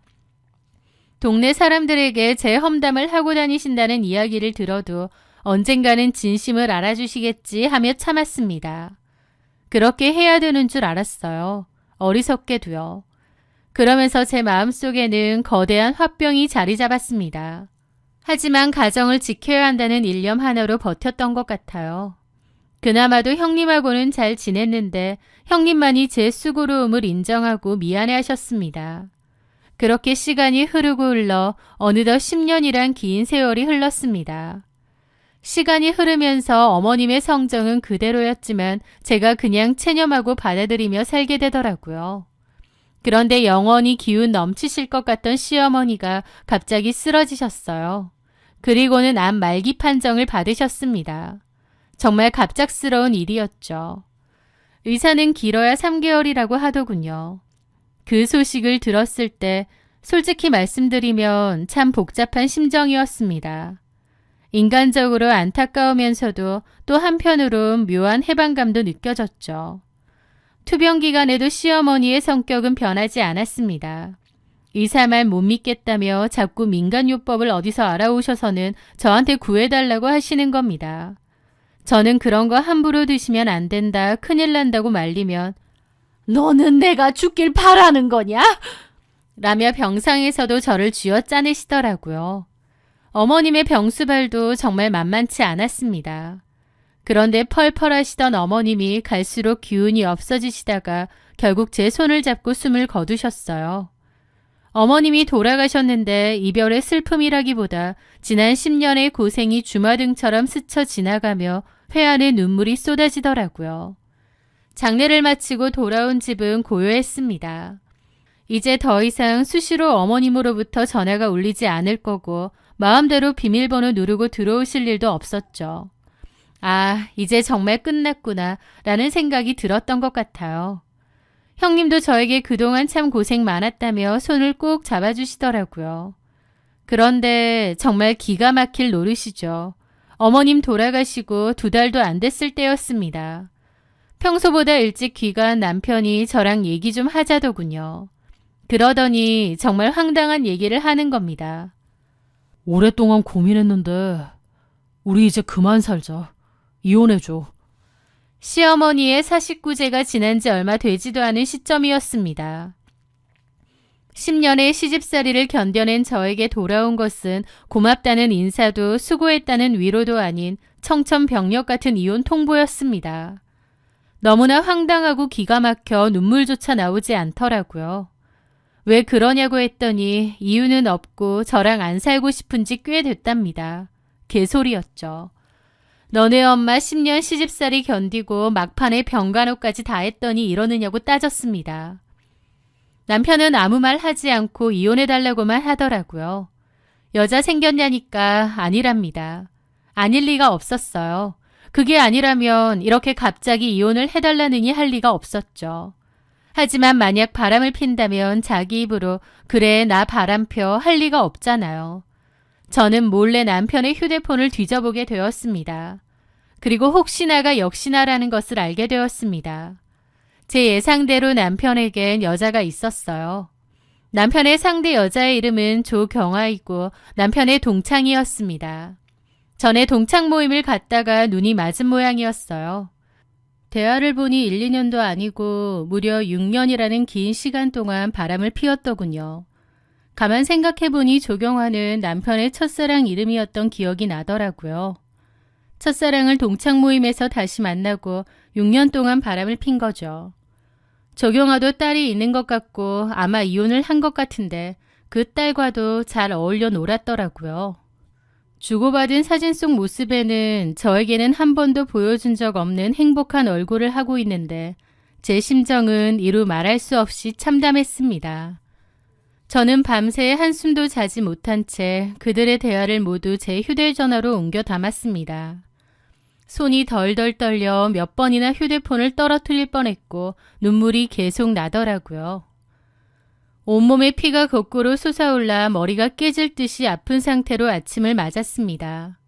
동네 사람들에게 제 험담을 하고 다니신다는 이야기를 들어도 언젠가는 진심을 알아주시겠지 하며 참았습니다. 그렇게 해야 되는 줄 알았어요. 어리석게도요. 그러면서 제 마음속에는 거대한 화병이 자리 잡았습니다. 하지만 가정을 지켜야 한다는 일념 하나로 버텼던 것 같아요. 그나마도 형님하고는 잘 지냈는데 형님만이 제 수고로움을 인정하고 미안해하셨습니다. 그렇게 시간이 흐르고 흘러 어느덧 10년이란 긴 세월이 흘렀습니다. 시간이 흐르면서 어머님의 성정은 그대로였지만 제가 그냥 체념하고 받아들이며 살게 되더라고요. 그런데 영원히 기운 넘치실 것 같던 시어머니가 갑자기 쓰러지셨어요. 그리고는 암 말기 판정을 받으셨습니다. 정말 갑작스러운 일이었죠. 의사는 길어야 3개월이라고 하더군요. 그 소식을 들었을 때 솔직히 말씀드리면 참 복잡한 심정이었습니다. 인간적으로 안타까우면서도 또 한편으론 묘한 해방감도 느껴졌죠. 투병 기간에도 시어머니의 성격은 변하지 않았습니다. 의사 말 못 믿겠다며 자꾸 민간요법을 어디서 알아오셔서는 저한테 구해달라고 하시는 겁니다. 저는 그런 거 함부로 드시면 안 된다, 큰일 난다고 말리면 너는 내가 죽길 바라는 거냐? 라며 병상에서도 저를 쥐어 짜내시더라고요. 어머님의 병수발도 정말 만만치 않았습니다. 그런데 펄펄 하시던 어머님이 갈수록 기운이 없어지시다가 결국 제 손을 잡고 숨을 거두셨어요. 어머님이 돌아가셨는데 이별의 슬픔이라기보다 지난 10년의 고생이 주마등처럼 스쳐 지나가며 회한의 눈물이 쏟아지더라고요. 장례를 마치고 돌아온 집은 고요했습니다. 이제 더 이상 수시로 어머님으로부터 전화가 울리지 않을 거고 마음대로 비밀번호 누르고 들어오실 일도 없었죠. 이제 정말 끝났구나 라는 생각이 들었던 것 같아요. 형님도 저에게 그동안 참 고생 많았다며 손을 꼭 잡아주시더라고요. 그런데 정말 기가 막힐 노릇이죠. 어머님 돌아가시고 2달도 안 됐을 때였습니다. 평소보다 일찍 귀가한 남편이 저랑 얘기 좀 하자더군요. 그러더니 정말 황당한 얘기를 하는 겁니다. 오랫동안 고민했는데 우리 이제 그만 살자. 이혼해줘. 시어머니의 사식구제가 지난 지 얼마 되지도 않은 시점이었습니다. 10년의 시집살이를 견뎌낸 저에게 돌아온 것은 고맙다는 인사도 수고했다는 위로도 아닌 청천벽력 같은 이혼 통보였습니다. 너무나 황당하고 기가 막혀 눈물조차 나오지 않더라고요. 왜 그러냐고 했더니 이유는 없고 저랑 안 살고 싶은지 꽤 됐답니다. 개소리였죠. 너네 엄마 10년 시집살이 견디고 막판에 병간호까지 다 했더니 이러느냐고 따졌습니다. 남편은 아무 말 하지 않고 이혼해달라고만 하더라고요. 여자 생겼냐니까 아니랍니다. 아닐 리가 없었어요. 그게 아니라면 이렇게 갑자기 이혼을 해달라느니 할 리가 없었죠. 하지만 만약 바람을 핀다면 자기 입으로 그래 나 바람펴 할 리가 없잖아요. 저는 몰래 남편의 휴대폰을 뒤져보게 되었습니다. 그리고 혹시나가 역시나라는 것을 알게 되었습니다. 제 예상대로 남편에겐 여자가 있었어요. 남편의 상대 여자의 이름은 조경아이고 남편의 동창이었습니다. 전에 동창 모임을 갔다가 눈이 맞은 모양이었어요. 대화를 보니 1, 2년도 아니고 무려 6년이라는 긴 시간 동안 바람을 피웠더군요. 가만 생각해보니 조경화는 남편의 첫사랑 이름이었던 기억이 나더라고요. 첫사랑을 동창 모임에서 다시 만나고 6년 동안 바람을 핀 거죠. 조경화도 딸이 있는 것 같고 아마 이혼을 한 것 같은데 그 딸과도 잘 어울려 놀았더라고요. 주고받은 사진 속 모습에는 저에게는 한 번도 보여준 적 없는 행복한 얼굴을 하고 있는데 제 심정은 이루 말할 수 없이 참담했습니다. 저는 밤새 한숨도 자지 못한 채 그들의 대화를 모두 제 휴대전화로 옮겨 담았습니다. 손이 덜덜 떨려 몇 번이나 휴대폰을 떨어뜨릴 뻔했고 눈물이 계속 나더라고요. 온몸에 피가 거꾸로 솟아올라 머리가 깨질 듯이 아픈 상태로 아침을 맞았습니다.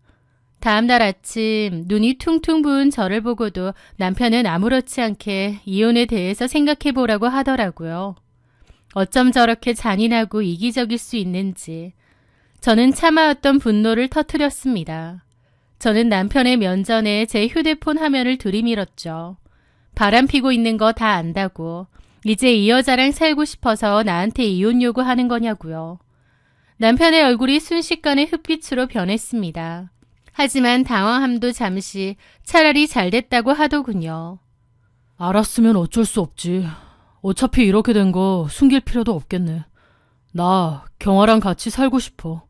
다음 날 아침 눈이 퉁퉁 부은 저를 보고도 남편은 아무렇지 않게 이혼에 대해서 생각해보라고 하더라고요. 어쩜 저렇게 잔인하고 이기적일 수 있는지. 저는 참아왔던 분노를 터뜨렸습니다. 저는 남편의 면전에 제 휴대폰 화면을 들이밀었죠. 바람 피고 있는 거 다 안다고. 이제 이 여자랑 살고 싶어서 나한테 이혼 요구하는 거냐고요. 남편의 얼굴이 순식간에 흑빛으로 변했습니다. 하지만 당황함도 잠시 차라리 잘 됐다고 하더군요. 알았으면 어쩔 수 없지. 어차피 이렇게 된 거 숨길 필요도 없겠네. 나 경아랑 같이 살고 싶어.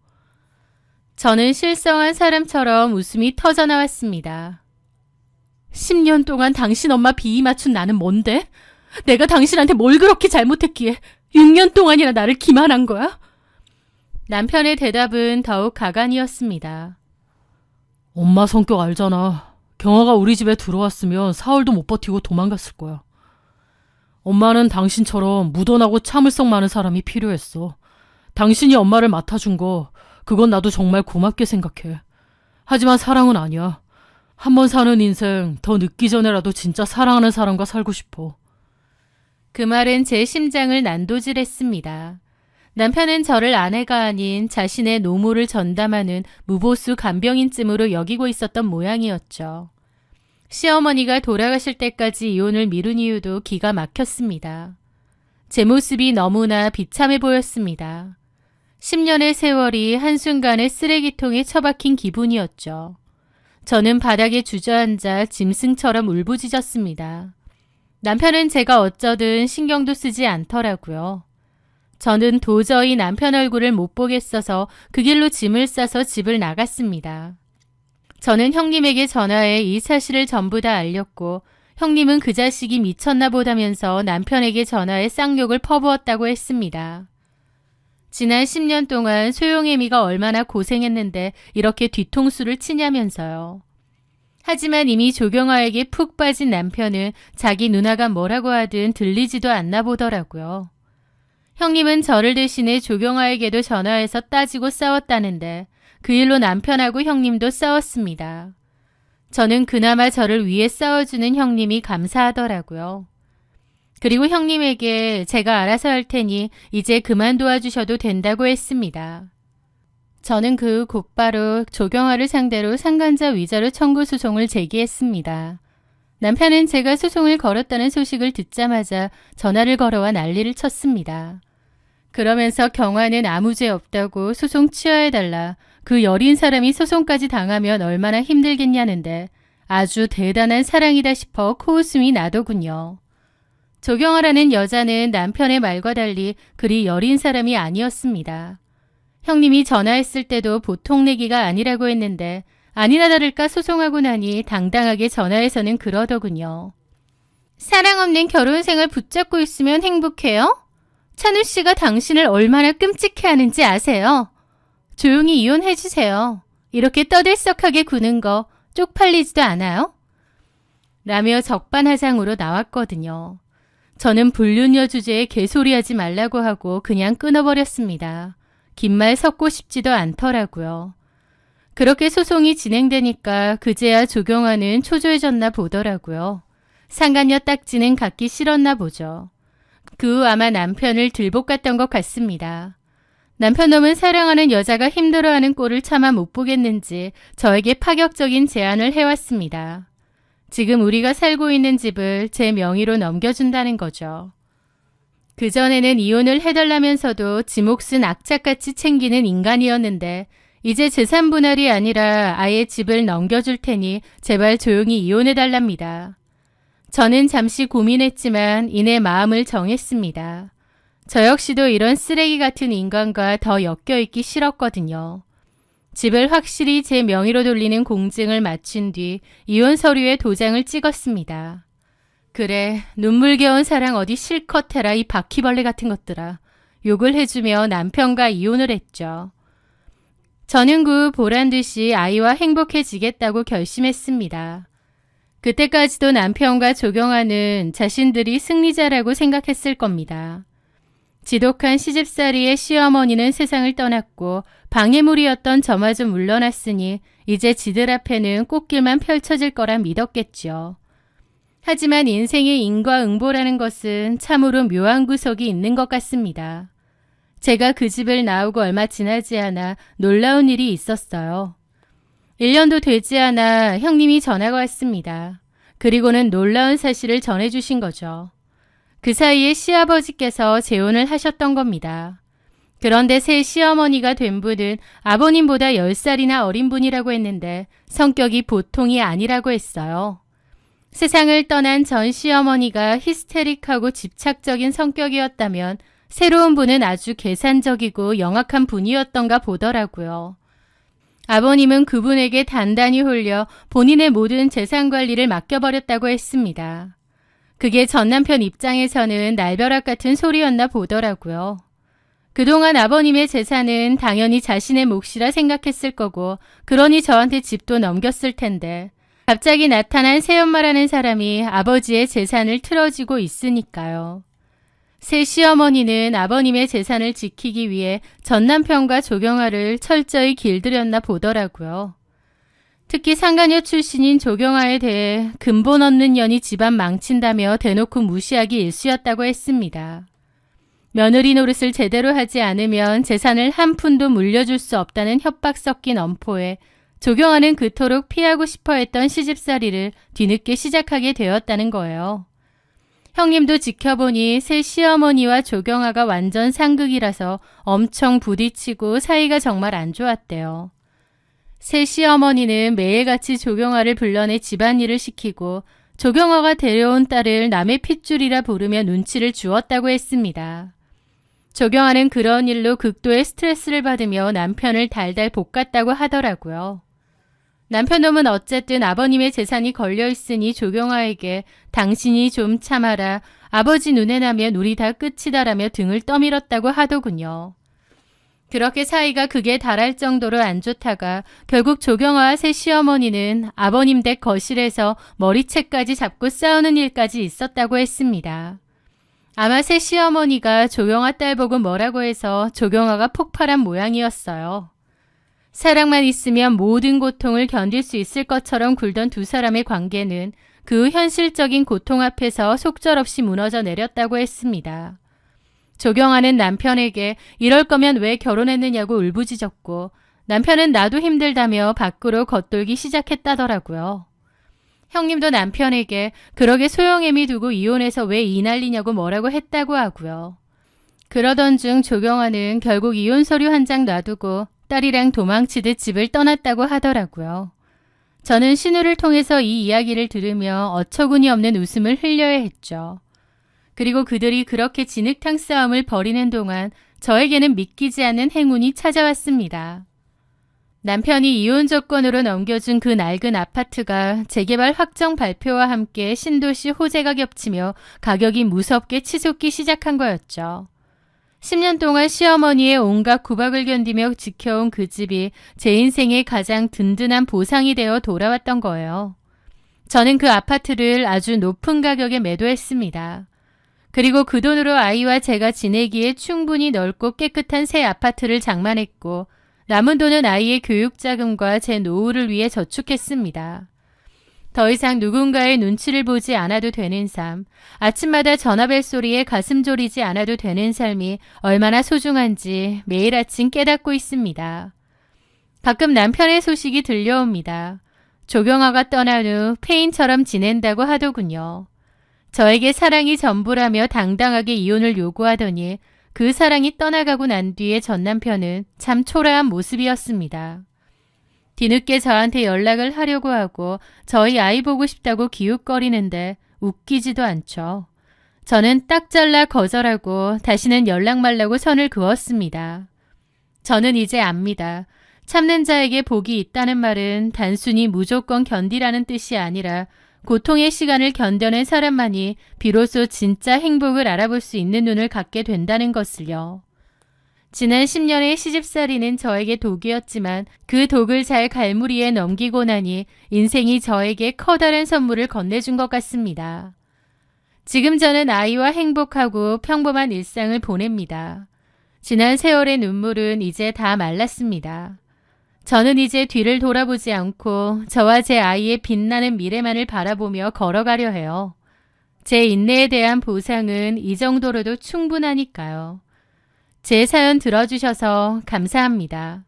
저는 실성한 사람처럼 웃음이 터져나왔습니다. 10년 동안 당신 엄마 비위 맞춘 나는 뭔데? 내가 당신한테 뭘 그렇게 잘못했기에 6년 동안이나 나를 기만한 거야? 남편의 대답은 더욱 가관이었습니다. 엄마 성격 알잖아. 경아가 우리 집에 들어왔으면 사흘도 못 버티고 도망갔을 거야. 엄마는 당신처럼 묻어나고 참을성 많은 사람이 필요했어. 당신이 엄마를 맡아준 거 그건 나도 정말 고맙게 생각해. 하지만 사랑은 아니야. 한 번 사는 인생 더 늦기 전에라도 진짜 사랑하는 사람과 살고 싶어. 그 말은 제 심장을 난도질했습니다. 남편은 저를 아내가 아닌 자신의 노모를 전담하는 무보수 간병인쯤으로 여기고 있었던 모양이었죠. 시어머니가 돌아가실 때까지 이혼을 미룬 이유도 기가 막혔습니다. 제 모습이 너무나 비참해 보였습니다. 10년의 세월이 한순간에 쓰레기통에 처박힌 기분이었죠. 저는 바닥에 주저앉아 짐승처럼 울부짖었습니다. 남편은 제가 어쩌든 신경도 쓰지 않더라고요. 저는 도저히 남편 얼굴을 못 보겠어서 그 길로 짐을 싸서 집을 나갔습니다. 저는 형님에게 전화해 이 사실을 전부 다 알렸고 형님은 그 자식이 미쳤나 보다면서 남편에게 전화해 쌍욕을 퍼부었다고 했습니다. 지난 10년 동안 소용애미가 얼마나 고생했는데 이렇게 뒤통수를 치냐면서요. 하지만 이미 조경화에게 푹 빠진 남편은 자기 누나가 뭐라고 하든 들리지도 않나 보더라고요. 형님은 저를 대신해 조경화에게도 전화해서 따지고 싸웠다는데 그 일로 남편하고 형님도 싸웠습니다. 저는 그나마 저를 위해 싸워주는 형님이 감사하더라고요. 그리고 형님에게 제가 알아서 할 테니 이제 그만 도와주셔도 된다고 했습니다. 저는 그 곧바로 조경화를 상대로 상간자 위자료 청구 소송을 제기했습니다. 남편은 제가 소송을 걸었다는 소식을 듣자마자 전화를 걸어와 난리를 쳤습니다. 그러면서 경화는 아무 죄 없다고 소송 취하해달라. 그 여린 사람이 소송까지 당하면 얼마나 힘들겠냐는데 아주 대단한 사랑이다 싶어 코웃음이 나더군요. 조경화라는 여자는 남편의 말과 달리 그리 여린 사람이 아니었습니다. 형님이 전화했을 때도 보통 내기가 아니라고 했는데 아니나 다를까 소송하고 나니 당당하게 전화해서는 그러더군요. 사랑 없는 결혼 생활 붙잡고 있으면 행복해요? 찬우 씨가 당신을 얼마나 끔찍해 하는지 아세요? 조용히 이혼해주세요. 이렇게 떠들썩하게 구는 거 쪽팔리지도 않아요? 라며 적반하장으로 나왔거든요. 저는 불륜녀 주제에 개소리하지 말라고 하고 그냥 끊어버렸습니다. 긴 말 섞고 싶지도 않더라고요. 그렇게 소송이 진행되니까 그제야 조경화는 초조해졌나 보더라고요. 상간녀 딱지는 갖기 싫었나 보죠. 그 후 아마 남편을 들볶았던 것 같습니다. 남편놈은 사랑하는 여자가 힘들어하는 꼴을 차마 못 보겠는지 저에게 파격적인 제안을 해왔습니다. 지금 우리가 살고 있는 집을 제 명의로 넘겨준다는 거죠. 그전에는 이혼을 해달라면서도 지 몫은 악착같이 챙기는 인간이었는데 이제 재산 분할이 아니라 아예 집을 넘겨줄 테니 제발 조용히 이혼해달랍니다. 저는 잠시 고민했지만 이내 마음을 정했습니다. 저 역시도 이런 쓰레기 같은 인간과 더 엮여있기 싫었거든요. 집을 확실히 제 명의로 돌리는 공증을 마친 뒤 이혼 서류에 도장을 찍었습니다. 그래, 눈물겨운 사랑 어디 실컷 해라 이 바퀴벌레 같은 것들아. 욕을 해주며 남편과 이혼을 했죠. 저는 그 보란듯이 아이와 행복해지겠다고 결심했습니다. 그때까지도 남편과 조경아는 자신들이 승리자라고 생각했을 겁니다. 지독한 시집살이의 시어머니는 세상을 떠났고 방해물이었던 저마저 물러났으니 이제 지들 앞에는 꽃길만 펼쳐질 거라 믿었겠죠. 하지만 인생의 인과응보라는 것은 참으로 묘한 구석이 있는 것 같습니다. 제가 그 집을 나오고 얼마 지나지 않아 놀라운 일이 있었어요. 1년도 되지 않아 형님이 전화가 왔습니다. 그리고는 놀라운 사실을 전해주신 거죠. 그 사이에 시아버지께서 재혼을 하셨던 겁니다. 그런데 새 시어머니가 된 분은 아버님보다 10살이나 어린 분이라고 했는데 성격이 보통이 아니라고 했어요. 세상을 떠난 전 시어머니가 히스테릭하고 집착적인 성격이었다면 새로운 분은 아주 계산적이고 영악한 분이었던가 보더라고요. 아버님은 그분에게 단단히 홀려 본인의 모든 재산 관리를 맡겨버렸다고 했습니다. 그게 전 남편 입장에서는 날벼락 같은 소리였나 보더라고요. 그동안 아버님의 재산은 당연히 자신의 몫이라 생각했을 거고 그러니 저한테 집도 넘겼을 텐데 갑자기 나타난 새엄마라는 사람이 아버지의 재산을 틀어쥐고 있으니까요. 새 시어머니는 아버님의 재산을 지키기 위해 전 남편과 조경아를 철저히 길들였나 보더라고요. 특히 상가녀 출신인 조경아에 대해 근본 없는 년이 집안 망친다며 대놓고 무시하기 일쑤였다고 했습니다. 며느리 노릇을 제대로 하지 않으면 재산을 한 푼도 물려줄 수 없다는 협박 섞인 엄포에 조경아는 그토록 피하고 싶어 했던 시집살이를 뒤늦게 시작하게 되었다는 거예요. 형님도 지켜보니 새 시어머니와 조경아가 완전 상극이라서 엄청 부딪히고 사이가 정말 안 좋았대요. 새 시어머니는 매일같이 조경아를 불러내 집안일을 시키고 조경아가 데려온 딸을 남의 핏줄이라 부르며 눈치를 주었다고 했습니다. 조경아는 그런 일로 극도의 스트레스를 받으며 남편을 달달 볶았다고 하더라고요. 남편놈은 어쨌든 아버님의 재산이 걸려있으니 조경아에게 당신이 좀 참아라, 아버지 눈에 나면 우리 다 끝이다라며 등을 떠밀었다고 하더군요. 그렇게 사이가 극에 달할 정도로 안 좋다가 결국 조경아와 새 시어머니는 아버님 댁 거실에서 머리채까지 잡고 싸우는 일까지 있었다고 했습니다. 아마 새 시어머니가 조경아 딸 보고 뭐라고 해서 조경아가 폭발한 모양이었어요. 사랑만 있으면 모든 고통을 견딜 수 있을 것처럼 굴던 두 사람의 관계는 그 현실적인 고통 앞에서 속절없이 무너져 내렸다고 했습니다. 조경아는 남편에게 이럴 거면 왜 결혼했느냐고 울부짖었고 남편은 나도 힘들다며 밖으로 겉돌기 시작했다더라고요. 형님도 남편에게 그러게 소용애미 두고 이혼해서 왜 이 난리냐고 뭐라고 했다고 하고요. 그러던 중 조경아는 결국 이혼 서류 한 장 놔두고 딸이랑 도망치듯 집을 떠났다고 하더라고요. 저는 신우를 통해서 이 이야기를 들으며 어처구니 없는 웃음을 흘려야 했죠. 그리고 그들이 그렇게 진흙탕 싸움을 벌이는 동안 저에게는 믿기지 않는 행운이 찾아왔습니다. 남편이 이혼 조건으로 넘겨준 그 낡은 아파트가 재개발 확정 발표와 함께 신도시 호재가 겹치며 가격이 무섭게 치솟기 시작한 거였죠. 10년 동안 시어머니의 온갖 구박을 견디며 지켜온 그 집이 제 인생의 가장 든든한 보상이 되어 돌아왔던 거예요. 저는 그 아파트를 아주 높은 가격에 매도했습니다. 그리고 그 돈으로 아이와 제가 지내기에 충분히 넓고 깨끗한 새 아파트를 장만했고 남은 돈은 아이의 교육자금과 제 노후를 위해 저축했습니다. 더 이상 누군가의 눈치를 보지 않아도 되는 삶, 아침마다 전화벨 소리에 가슴 졸이지 않아도 되는 삶이 얼마나 소중한지 매일 아침 깨닫고 있습니다. 가끔 남편의 소식이 들려옵니다. 조경아가 떠난 후 폐인처럼 지낸다고 하더군요. 저에게 사랑이 전부라며 당당하게 이혼을 요구하더니 그 사랑이 떠나가고 난 뒤에 전 남편은 참 초라한 모습이었습니다. 뒤늦게 저한테 연락을 하려고 하고 저희 아이 보고 싶다고 기웃거리는데 웃기지도 않죠. 저는 딱 잘라 거절하고 다시는 연락 말라고 선을 그었습니다. 저는 이제 압니다. 참는 자에게 복이 있다는 말은 단순히 무조건 견디라는 뜻이 아니라 고통의 시간을 견뎌낸 사람만이 비로소 진짜 행복을 알아볼 수 있는 눈을 갖게 된다는 것을요. 지난 10년의 시집살이는 저에게 독이었지만 그 독을 잘 갈무리에 넘기고 나니 인생이 저에게 커다란 선물을 건네준 것 같습니다. 지금 저는 아이와 행복하고 평범한 일상을 보냅니다. 지난 세월의 눈물은 이제 다 말랐습니다. 저는 이제 뒤를 돌아보지 않고 저와 제 아이의 빛나는 미래만을 바라보며 걸어가려 해요. 제 인내에 대한 보상은 이 정도로도 충분하니까요. 제 사연 들어주셔서 감사합니다.